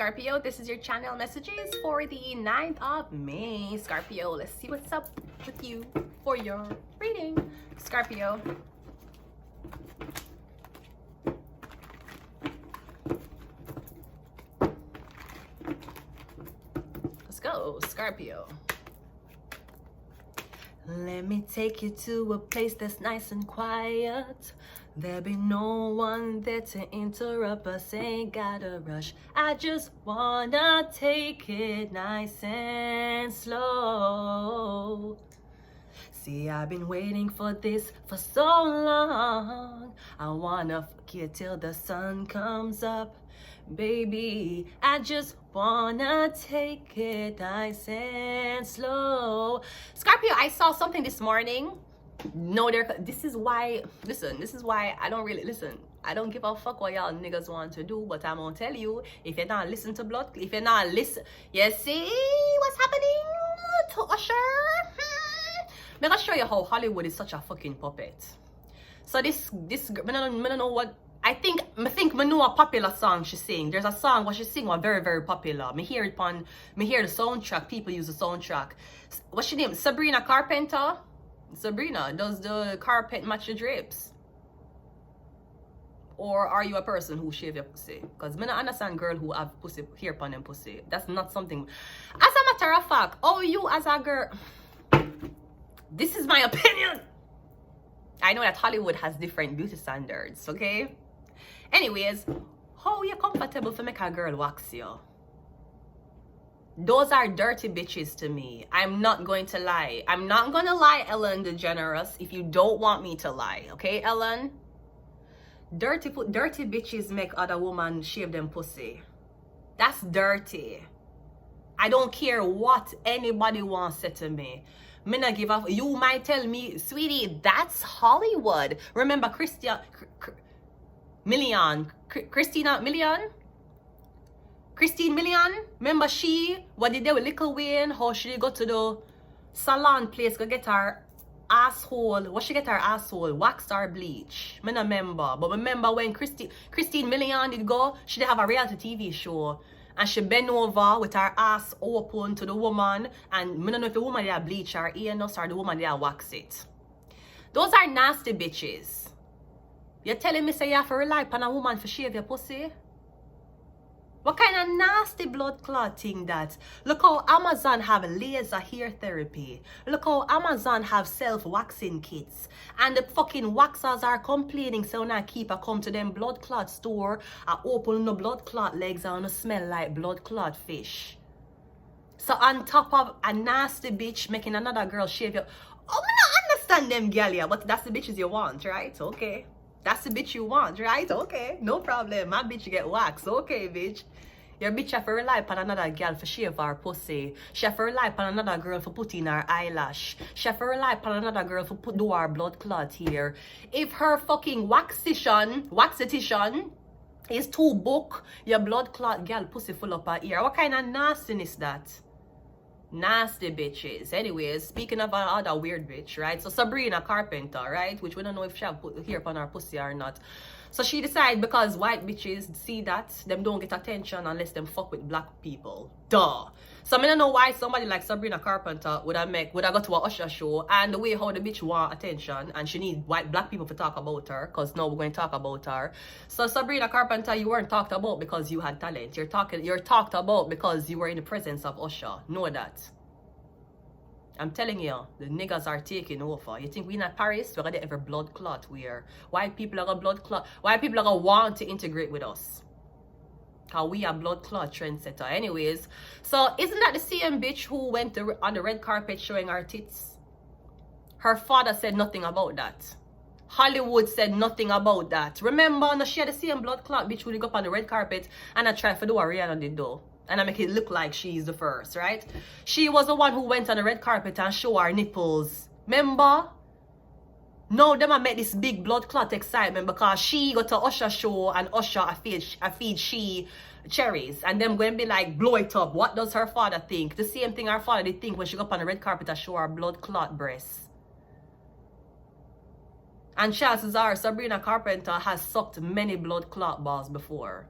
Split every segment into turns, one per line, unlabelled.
Scorpio. This is your channel messages for the 9th of May. Scorpio, let's see what's up with you for your reading. Scorpio. Let's go, Scorpio. Let me take you to a place that's nice and quiet. There be no one there to interrupt us, ain't gotta rush. I just wanna take it nice and slow. See, I've been waiting for this for so long. I wanna fuck you till the sun comes up. Baby, I just wanna take it nice and slow. Scorpio, I saw something this morning. No, this is why I don't really listen. I don't give a fuck what y'all niggas want to do, but I'm gonna tell you, if you're not listen to blood, if you're not listen, you see what's happening to Usher? I'm gonna show you how Hollywood is such a fucking puppet. So this I don't know what I think I know a popular song she sing. There's a song what she sing was very, very popular. Me hear the soundtrack, people use the soundtrack. What's she name? Sabrina Carpenter? Sabrina, does the carpet match the drapes? Or are you a person who shave your pussy? Because I don't understand girl who have pussy hair upon them pussy. That's not something. As a matter of fact, you as a girl, this is my opinion. I know that Hollywood has different beauty standards, okay? Anyways, how you comfortable for make a girl wax you? Those are dirty bitches to me. I'm not going to lie. I'm not going to lie, Ellen DeGeneres, if you don't want me to lie. Okay, Ellen? Dirty bitches make other women shave them pussy. That's dirty. I don't care what anybody wants to say to me. Me not give up. You might tell me, sweetie, that's Hollywood. Remember Christina Milian? Christine Milian, remember what did they with Little Wayne, how she go to the salon place, go get her asshole, what she get her asshole, wax or bleach, I don't remember, but remember when Christine Milian did go, she did have a reality TV show, and she bent over with her ass open to the woman, and I don't know if the woman did bleach her earnose or the woman did wax it. Those are nasty bitches. You're telling me say you have to rely upon a woman for shave your pussy? What kind of nasty blood clot thing that? Look how Amazon have laser hair therapy. Look how Amazon have self-waxing kits. And the fucking waxers are complaining so now keep a come to them blood clot store and open the blood clot legs and smell like blood clot fish. So on top of a nasty bitch making another girl shave your... I don't understand them gal here, but that's the bitches you want, right? Okay. That's the bitch you want, right? Okay, no problem. My bitch get waxed. Okay, bitch. Your bitch have to rely upon another girl for shave her pussy. She have to rely upon another girl for put in her eyelash. She have to rely upon another girl for do her blood clot here. If her fucking waxitition is too book, your blood clot girl pussy full up her ear. What kind of nastiness is that? Nasty bitches. Anyways, speaking of another weird bitch, right? So Sabrina Carpenter, right? Which we don't know if she have put hair upon her pussy or not. So she decided because white bitches see that, them don't get attention unless them fuck with black people. Duh. So I don't know why somebody like Sabrina Carpenter would have go to a Usher show and the way how the bitch want attention and she need black people to talk about her, because now we're going to talk about her. So Sabrina Carpenter, you weren't talked about because you had talent. You're talked about because you were in the presence of Usher. Know that. I'm telling you, the niggas are taking over. You think we in Paris? We're gonna every blood clot where white people are gonna blood clot. White people are gonna want to integrate with us. Cause we are blood clot trendsetter. Anyways, so isn't that the same bitch who went on the red carpet showing her tits? Her father said nothing about that. Hollywood said nothing about that. Remember, no, she had the same blood clot bitch who go up on the red carpet and I tried to do a Rihanna did though. And I make it look like she's the first, right? She was the one who went on the red carpet and show her nipples. Remember? No, them I met this big blood clot excitement because she got to Usher show and Usher I feed she cherries. And them going to be like, blow it up. What does her father think? The same thing her father did think when she got up on the red carpet and show her blood clot breasts. And chances are Sabrina Carpenter has sucked many blood clot balls before.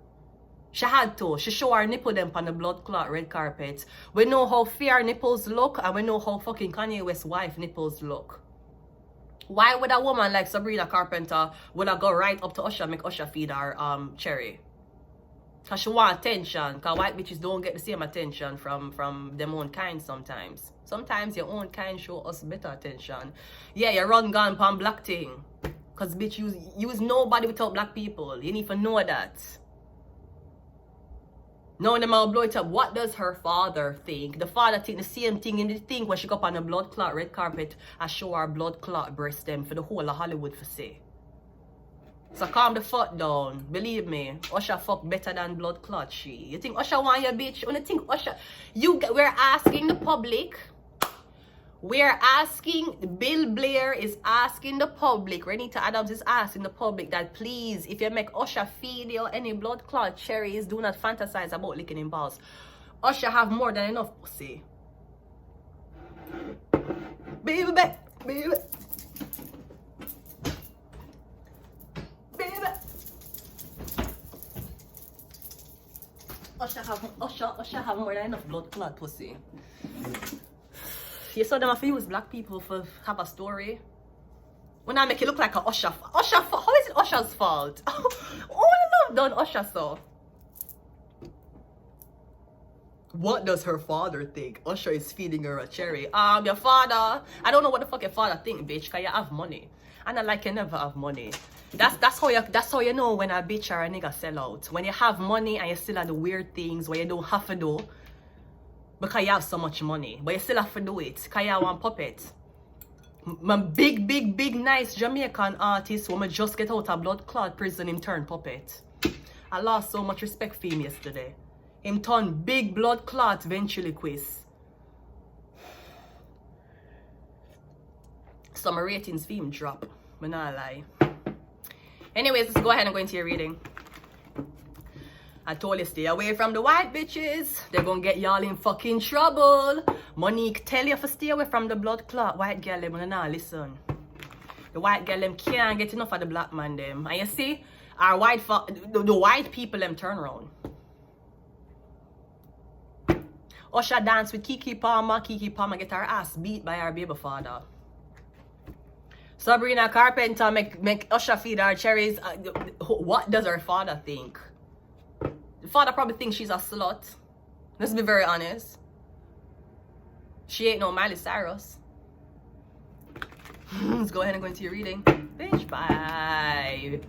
She had to. She show her nipple them on the blood clot red carpet. We know how fair nipples look, and we know how fucking Kanye West's wife nipples look. Why would a woman like Sabrina Carpenter would I go right up to Usher, make Usher feed her cherry? Cause she want attention. Cause white bitches don't get the same attention from them own kind sometimes. Sometimes your own kind show us better attention. Yeah, you run gun pan black thing. Cause bitch, use nobody without black people. You need to know that. Now them all blow it up. What does her father think? The father think the same thing in the thing when she go up on the blood clot red carpet and show her blood clot breast them for the whole of Hollywood for say. So calm the fuck down. Believe me, Usher fuck better than blood clot she. You think Usher want your bitch? When you think Usher, we're asking the public. We're asking, Bill Blair is asking the public, Renita Adams is asking the public that please, if you make Usher feed you any blood clot cherries, do not fantasize about licking him balls. Usher have more than enough pussy. Baby, baby. Baby. Usher have more than enough blood clot pussy. You saw them have to use black people for have a story. When I make it look like a Usher. How is it Usher's fault? All I love done Usher so. What does her father think? Usher is feeding her a cherry. Your father. I don't know what the fuck your father think, bitch. Cause you have money. And I like you never have money. That's how you know when a bitch or a nigga sell out. When you have money and you still have the weird things where you don't have to do. Because you have so much money. But you still have to do it. Because you want puppet. My big, nice Jamaican artist when I just get out of blood clot prison, him turn puppet. I lost so much respect for him yesterday. Him turn big blood clot ventriloquist. So my ratings for him drop. But not lie. Anyways, let's go ahead and go into your reading. I told you stay away from the white bitches. They're gonna get y'all in fucking trouble. Monique tell you to stay away from the blood clot. White girl them nah listen. The white girl them can't get enough of the black man them. And you see, our the white people them turn around. Usher dance with Kiki Palmer. Kiki Palmer get her ass beat by her baby father. Sabrina Carpenter make Usher feed her cherries. What does her father think? The father probably thinks she's a slut. Let's be very honest. She ain't no Miley Cyrus. Let's go ahead and go into your reading. Bitch, bye.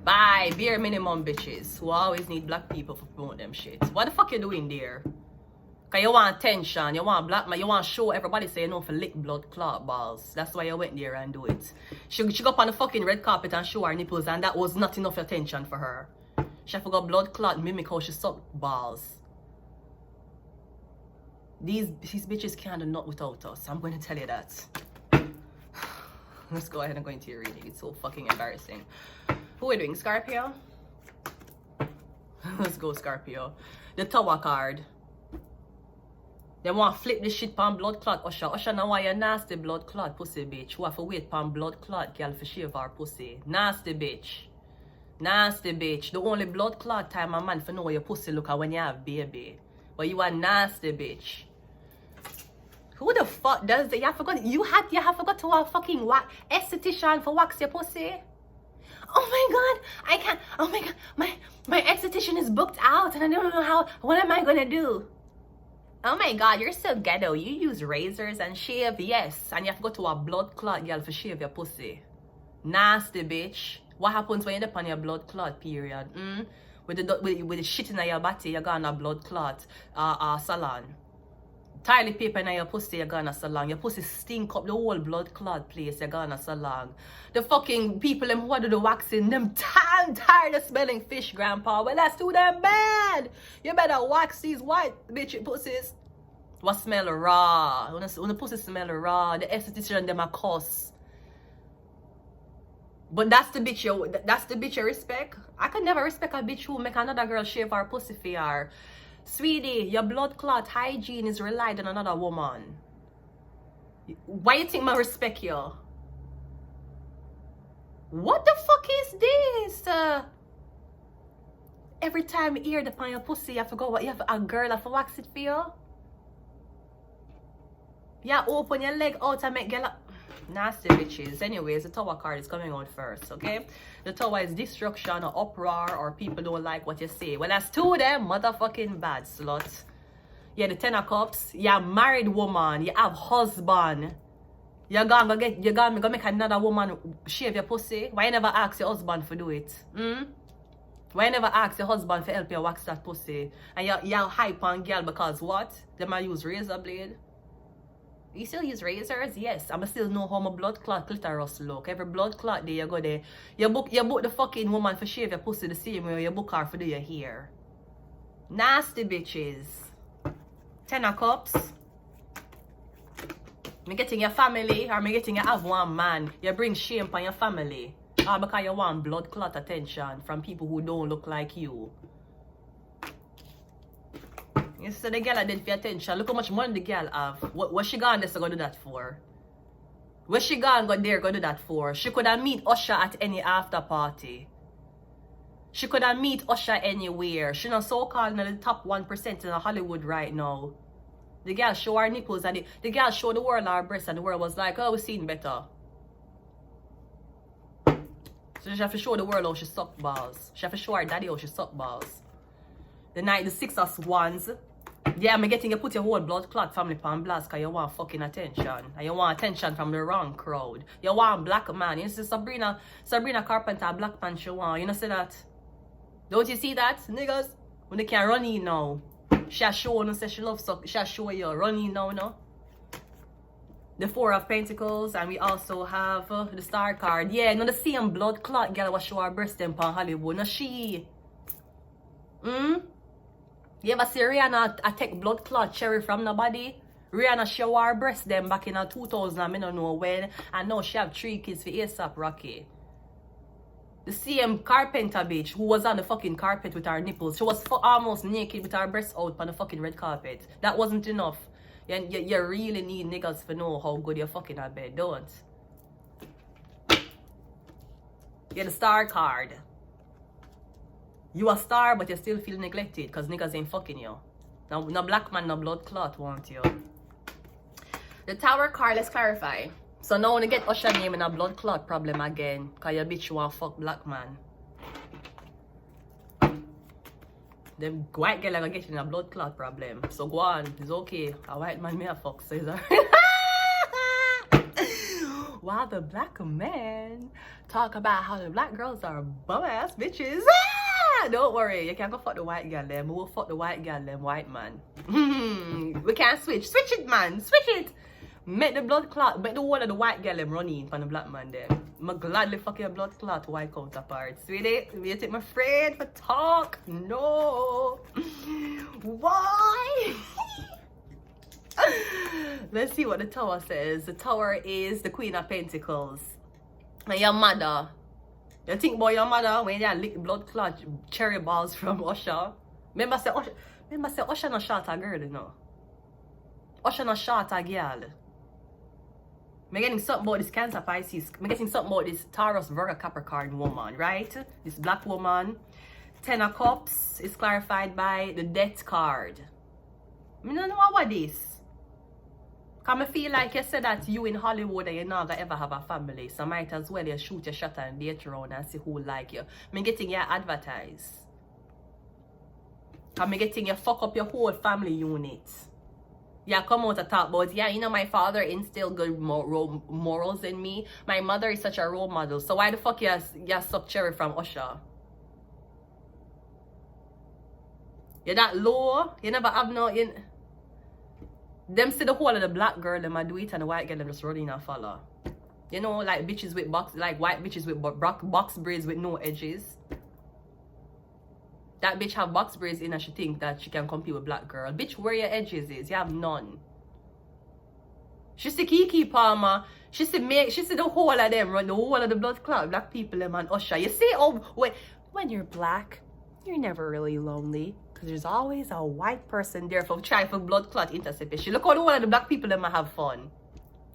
Bye. Bare minimum bitches who always need black people for promote them shit. What the fuck you doing there? Cause you want attention. You want black man. You want to show everybody say you know for lick blood clot balls. That's why you went there and do it. She go up on the fucking red carpet and show her nipples, and that was not enough attention for her. She forgot blood clot mimic how she sucked balls. These bitches can't do nothing without us. I'm going to tell you that. Let's go ahead and go into your reading. It's so fucking embarrassing. Who are we doing? Scorpio? Let's go, Scorpio. The Tower card. They want to flip this shit pan blood clot Usher. Usher now why you nasty blood clot pussy bitch. Who have to wait pan blood clot girl for shave her pussy. Nasty bitch. Nasty bitch. The only blood clot time a man for know your pussy look at when you have baby. But you are nasty bitch. Who the fuck does that? You have forgot to have fucking esthetician for wax your pussy? Oh my god, I can't. Oh my god, my esthetician is booked out and I don't know how. What am I gonna do? Oh my god, you're so ghetto. You use razors and shave, yes, and you have to go to a blood clot girl for shave your pussy. Nasty bitch. What happens when you're up on your blood clot period? With the shit in your body, you're going to blood clot salon. Toilet paper in your pussy, you're going to salon. Your pussy stink up the whole blood clot place, you're going to salon. The fucking people them who do the waxing, them tired of smelling fish, grandpa. Well, that's too damn bad. You better wax these white bitch pussies. What smell raw? When the pussy smell raw, the esthetician them a cuss. But that's the bitch you respect. I could never respect a bitch who make another girl shave her pussy for her. Sweetie, your blood clot hygiene is relied on another woman. Why you think I respect you? What the fuck is this? every time you hear the pan your pussy, you have to go, what, you have a girl have to wax it for you? Yeah, open your leg out and make girl nasty bitches. Anyways, the Tower card is coming out first, okay? The Tower is destruction or uproar or people don't like what you say. Well, that's two of them motherfucking bad slut. Yeah, the Ten of Cups. You're a married woman. You have husband. You're gonna make another woman shave your pussy. Why you never ask your husband to do it? Why you never ask your husband to help you wax that pussy? And you're hype on girl because what? They might use razor blade. You still use razors? Yes. I still know how my blood clot clitoris look. Every blood clot day you go there. You book the fucking woman for shave your pussy the same way you book her for do your hair. Nasty bitches. Ten of Cups. Me getting your family or me getting you have one man. You bring shame on your family. Or because you want blood clot attention from people who don't look like you. You see the girl didn't pay attention. Look how much money the girl have. What she gone there to go do that for? Where she gone go there go do that for? She could have meet Usher at any after party. She could have meet Usher anywhere. She not so-called in the top 1% in Hollywood right now. The girl show her nipples and the girl show the world her breasts and the world was like, oh, we've seen better. So she have to show the world how she suck balls. She have to show her daddy how she suck balls. The 6 of Wands. Yeah, I'm getting you put your whole blood clot family pan blast because you want fucking attention. And you want attention from the wrong crowd. You want black man. You see Sabrina Carpenter, black man she want. You know see that? Don't you see that? Niggas, when they can run in now. She show no say she loves suck. She show you run in now, no? The 4 of Pentacles, and we also have the Star card. Yeah, no the same blood clot girl was show her breast them pan Hollywood. No she. You ever see Rihanna take blood clot cherry from nobody? Rihanna show her breast them back in 2000 I don't know when. And now she have 3 kids for ASAP Rocky. The same Carpenter bitch who was on the fucking carpet with her nipples. She was almost naked with her breasts out on the fucking red carpet. That wasn't enough. You really need niggas to know how good you're fucking at bed, don't? Yeah, the Star card. You a star, but you still feel neglected because niggas ain't fucking you. No black man, no blood clot want you. The Tower card, let's clarify. So now when you get Usher name in a blood clot problem again, because you bitch you want fuck black man. Them white girl are gonna get in a blood clot problem. So go on, it's okay. A white man may have fuck, so it's alright. While the black man talk about how the black girls are bum ass bitches. Don't worry, you can't go fuck the white girl them. We'll fuck the white girl them, white man. We can't switch. Switch it, man. Switch it. Make the blood clot, make the whole of the white girl them running from the black man them. I'm gladly fuck your blood clot white counterpart. Sweetie, you take my friend for talk? No. Why? Let's see what the Tower says. The Tower is the Queen of Pentacles. And your mother. You think about your mother when you lick blood clot cherry balls from Usher? Remember say Usher not shot a girl, you know. Usher not shot a girl. I'm getting something about this Cancer Pisces. I'm getting something about this Taurus Virgo Capricorn woman, right? This black woman. 10 of Cups is clarified by the Death card. I don't know what this. Because I feel like you said that you in Hollywood and you're not going to ever have a family. So might as well you shoot your shot and date around and see who like you. I'm getting you advertise. I'm getting you fuck up your whole family unit. Yeah, come out and talk about, yeah, you know, my father instilled good morals in me. My mother is such a role model. So why the fuck you suck cherry from Usher? You're that low. You never have no... Them see the whole of the black girl, them I do it, and the white girl, them just running and follow. You know, like bitches with box, like white bitches with box braids with no edges. That bitch have box braids in and she think that she can compete with black girl. Bitch, where your edges is? You have none. She see Kiki Palmer. She see the whole of them run, the whole of the blood clot, black people, them and Usher. You see, oh, wait, when you're black, you're never really lonely. Because there's always a white person there for trying for blood clot interception. Look how the whole of the black people, them have fun.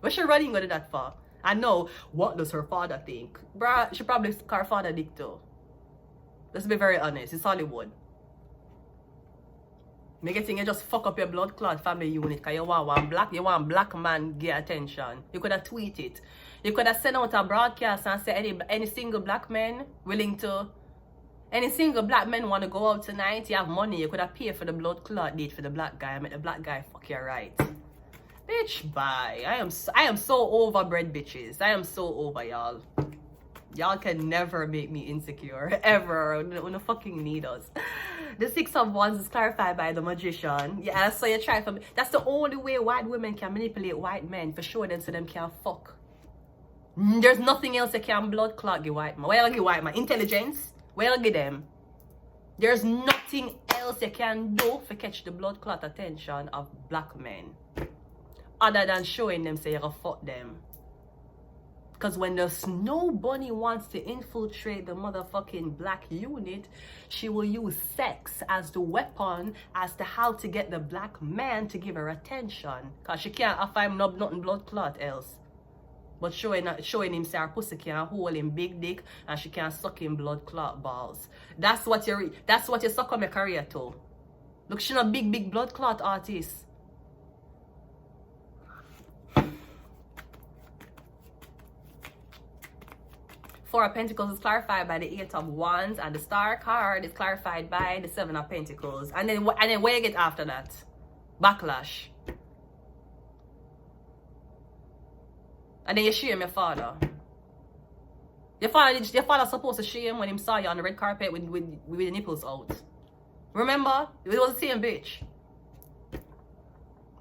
What's she running with that for? I know, what does her father think? Bruh, she probably suck her father dick too. Let's be very honest. It's Hollywood. Me getting you just fuck up your blood clot family unit because you want black man get attention. You could have tweeted. You could have sent out a broadcast and say any single black man willing to, any single black man want to go out tonight, you have money, you could have paid for the blood clot date for the black guy, make the black guy fuck you right. Bitch, bye. I am so over bread bitches. I am so over y'all. Y'all can never make me insecure, ever. When you fucking need us. The 6 of Wands is clarified by the magician. Yeah, so you try for me. That's the only way white women can manipulate white men, for sure, then so them can fuck. There's nothing else you can blood clot give white man. Where you give white man? Intelligence? Where you give them? There's nothing else you can do to catch the blood clot attention of black men. Other than showing them say you can fuck them. Because when the snow bunny wants to infiltrate the motherfucking black unit, she will use sex as the weapon as to how to get the black man to give her attention. Because she can't offer him nothing blood clot else. But showing him say her pussy can hold him big dick and she can suck him blood clot balls. That's what you suck on my career to. Look, she's a big blood clot artist. Four of Pentacles is clarified by the 8 of Wands, and the Star card is clarified by the 7 of Pentacles. And then where you get after that? Backlash. And then you shame your father. Your father supposed to shame when he saw you on the red carpet with the nipples out. Remember? It was the same bitch.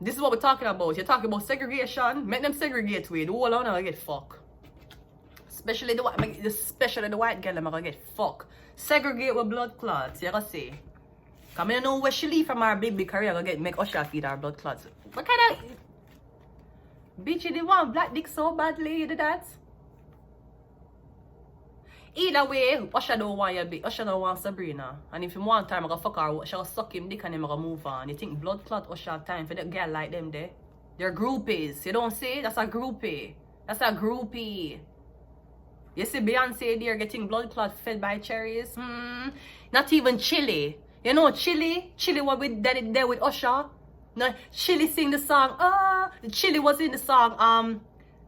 This is what we're talking about. You're talking about segregation. Make them segregate with. The whole gonna get fucked. Especially the white girl, I'm gonna get fucked. Segregate with blood clots, you gotta see. Cause I know where she leave from her big career, gonna make Usher feed her blood clots. What kind of bitch you didn't want black dick so badly, you did that? Either way, Usher don't want your bitch. Usher don't want Sabrina. And if you want time, I'm gonna fuck her, she'll suck him dick and then I'm gonna move on. You think blood clot Usher have time for that girl like them there? They're groupies. You don't say? That's a groupie. That's a groupie. You see Beyonce there getting blood clot fed by cherries? Not even Chili. You know Chili? Chili was there with Usher. No, Chili sing the song. Chili was in the song.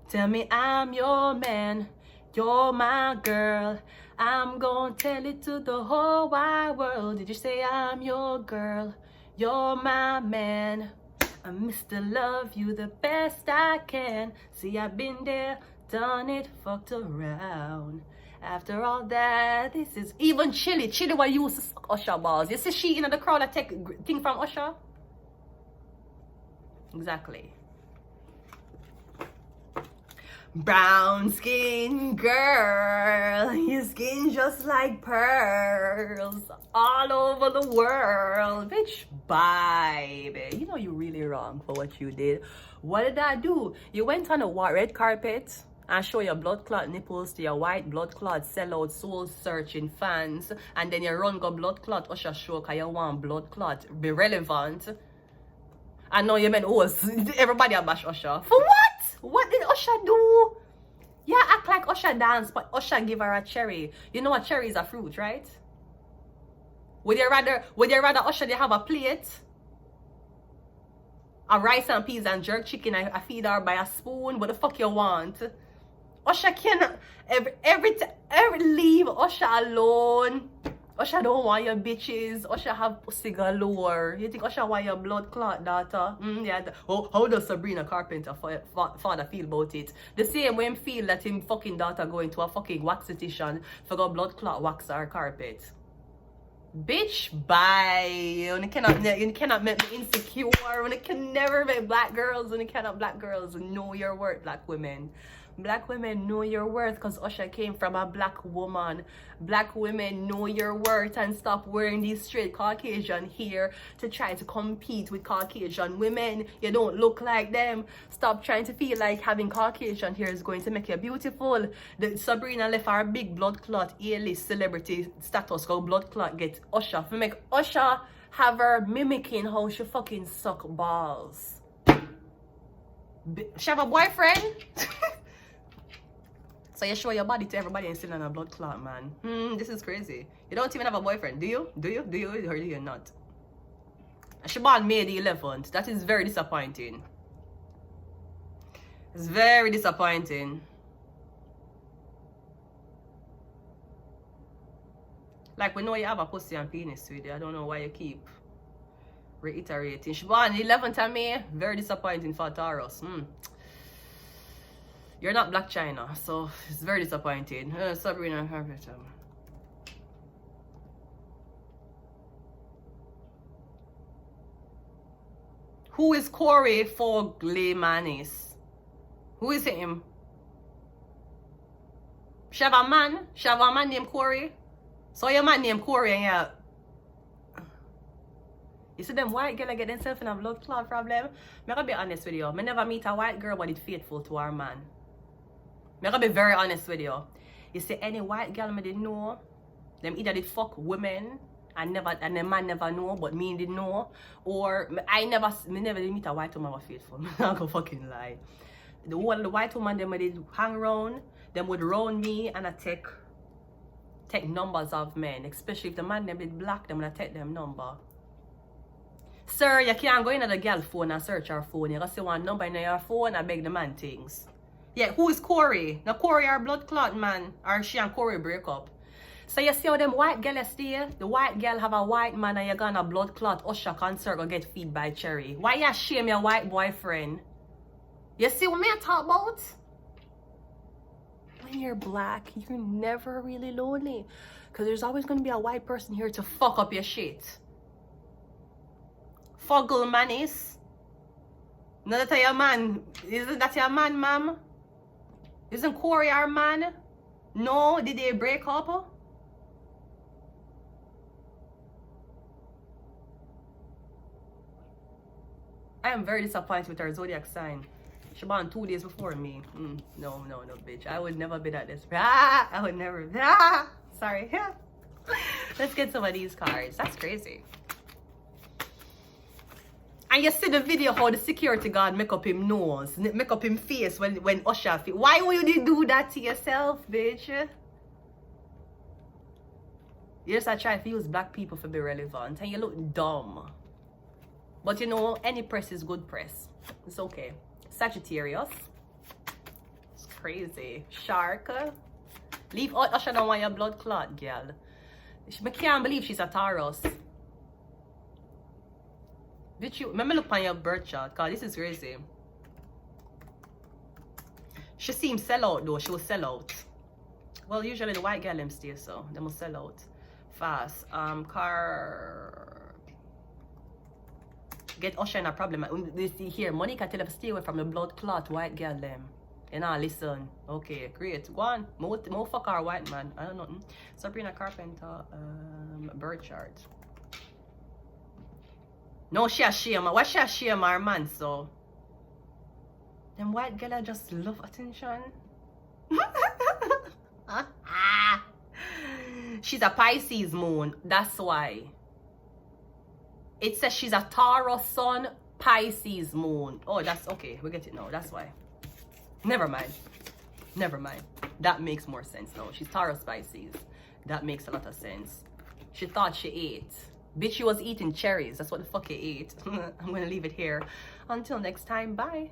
Tell me I'm your man. You're my girl. I'm gonna tell it to the whole wide world. Did you say I'm your girl? You're my man. I Mr. Love you the best I can. See, I've been there. Done it, fucked around. After all that, this is even Chili. Chili was used to suck Usher balls. You see she in the crowd that take thing from Usher? Exactly. Brown skin girl, your skin just like pearls all over the world. Bitch, bye, baby. You know you're really wrong for what you did. What did I do? You went on a red carpet and show your blood clot nipples to your white blood clot sellout soul searching fans, and then you run go blood clot Usher show because you want blood clot be relevant. I know you meant everybody a bash Usher. For what? What did Usher do? Yeah, act like Usher dance, but Usher give her a cherry. You know a cherry is a fruit, right? Would you rather Usher they have a plate? A rice and peas and jerk chicken, I feed her by a spoon. What the fuck you want? Usher cannot every leave Usher alone. Usher don't want your bitches. Usher have pussy galore. You think Usher want your blood clot daughter? Yeah. How does Sabrina Carpenter father feel about it? The same way him feel that him fucking daughter going to a fucking waxitician for go blood clot wax her carpet. Bitch, bye. You cannot make me insecure. You can never make black girls. You cannot black girls know your worth, black women. Black women know your worth because Usher came from a black woman. Black women know your worth and stop wearing these straight Caucasian hair to try to compete with Caucasian women. You don't look like them. Stop trying to feel like having Caucasian hair is going to make you beautiful. Sabrina left our big blood clot A-list celebrity status. Go blood clot get Usher. For make Usher have her mimicking how she fucking suck balls. She have a boyfriend? So you show your body to everybody and still on a blood clot, man. This is crazy. You don't even have a boyfriend, do you? Do you? Do you? Or do you not? She born May the 11th. That is very disappointing. It's very disappointing. Like, we know you have a pussy and penis with you. I don't know why you keep reiterating. She born the 11th of May. Very disappointing for Taurus. You're not Black China, so it's very disappointing. Sabrina, who is Corey Foglemanis? Who is him? She have a man? She have a man named Corey? So your man named Corey and you see them white girl get themselves in a blood clot problem? I'm gonna be honest with you. I never meet a white girl but it's faithful to her man. I'm gonna be very honest with you. You see any white girl me didn't know, them either did fuck women and the man never know, but me didn't know. Or me never did meet a white woman was faithful. I'm not gonna fucking lie. The white woman them did hang around, them would round me and I take numbers of men, especially if the man them did black, them gonna take them number. Sir, you can't go in the girl phone and search her phone. You gotta see one number in your phone and beg the man things. Yeah, who is Corey? Now Corey are blood clot man, or she and Corey break up. So you see how them white girls stay? The white girl have a white man and you gonna blood clot Usher concert go get feed by Cherry. Why you shame your white boyfriend? You see what me I talk about? When you're black, you're never really lonely. Because there's always going to be a white person here to fuck up your shit. Foggle manis. No, that's your man. Isn't that your man, ma'am? Isn't Corey our man? No, did they break up? I am very disappointed with her zodiac sign. She born 2 days before me. No, bitch. I would never be that desperate. I would never. Sorry. Let's get some of these cards. That's crazy. And you see the video how the security guard make up him nose, make up him face when Usher fit. Why would you do that to yourself, bitch? You just try to use black people to be relevant and you look dumb. But you know, any press is good press. It's okay. Sagittarius. It's crazy. Shark. Leave out Usher don't want your blood clot, girl. I can't believe she's a Taurus. Bitch, let me look on your birth chart, cause this is crazy. She seems sell out though. She will sell out. Well, usually the white girl them stay, so they must sell out fast. Get Usher in a problem. Here, Monica tell her to stay away from the blood clot white girl them. You know, listen. Okay, great. Go on. More fuck our white man. I don't know. Sabrina Carpenter, birth chart. No, she a shame. Why she a shame her man, so? Them white girl just love attention. She's a Pisces moon. That's why. It says she's a Taurus sun, Pisces moon. Oh, that's okay. We get it now. That's why. Never mind. Never mind. That makes more sense now. She's Taurus Pisces. That makes a lot of sense. She thought she ate. Bitch, she was eating cherries. That's what the fuck you ate. I'm gonna leave it here. Until next time, bye.